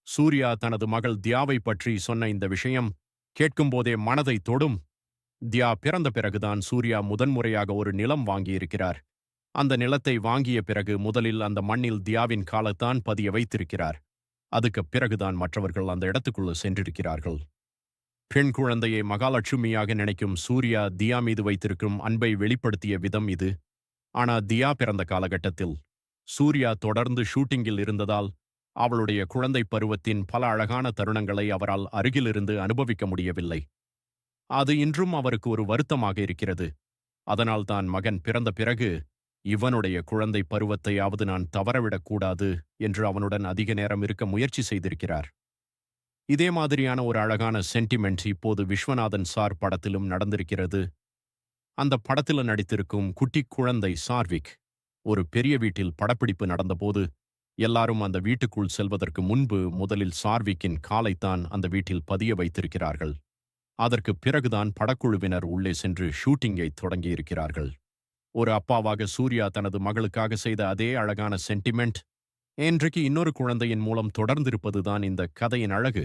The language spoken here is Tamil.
சூர்யா தனது மகள் தியாவை பற்றி சொன்ன இந்த விஷயம் கேட்கும்போதே மனதை தொடும். தியா பிறந்த பிறகுதான் சூர்யா முதன்முறையாக ஒரு நிலம் வாங்கியிருக்கிறார். அந்த நிலத்தை வாங்கிய பிறகு முதலில் அந்த மண்ணில் தியாவின் காலத்தான் பதிய வைத்திருக்கிறார். அதுக்கு பிறகுதான் மற்றவர்கள் அந்த இடத்துக்குள்ள சென்றிருக்கிறார்கள். பெண் குழந்தையை மகாலட்சுமியாக நினைக்கும் சூர்யா தியா மீது வைத்திருக்கும் அன்பை வெளிப்படுத்திய விதம் இது. ஆனா தியா பிறந்த காலகட்டத்தில் சூர்யா தொடர்ந்து ஷூட்டிங்கில் இருந்ததால் அவளுடைய குழந்தை பருவத்தின் பல அழகான தருணங்களை அவரால் அருகிலிருந்து அனுபவிக்க முடியவில்லை. அது இன்றும் அவருக்கு ஒரு வருத்தமாக இருக்கிறது. அதனால்தான் மகன் பிறந்த பிறகு இவனுடைய குழந்தை பருவத்தையாவது நான் தவறவிடக்கூடாது என்று அவனுடன் அதிக நேரம் இருக்க முயற்சி செய்திருக்கிறார். இதே மாதிரியான ஒரு அழகான சென்டிமெண்ட் இப்போது விஸ்வநாதன் சார் படத்திலும் நடந்திருக்கிறது. அந்த படத்தில் நடித்திருக்கும் குட்டி குழந்தை சார்விக் ஒரு பெரிய வீட்டில் படப்பிடிப்பு நடந்தபோது எல்லாரும் அந்த வீட்டுக்குள் செல்வதற்கு முன்பு முதலில் சார்விக்கின் காலைத்தான் அந்த வீட்டில் பதிய வைத்திருக்கிறார்கள். அதற்கு பிறகுதான் படக்குழுவினர் உள்ளே சென்று ஷூட்டிங்கை தொடங்கியிருக்கிறார்கள். ஒரு அப்பாவாக சூர்யா தனது மகளுக்காக செய்த அதே அழகான சென்டிமெண்ட் இன்றைக்கு இன்னொரு குழந்தையின் மூலம் தொடர்ந்திருப்பதுதான் இந்த கதையின் அழகு.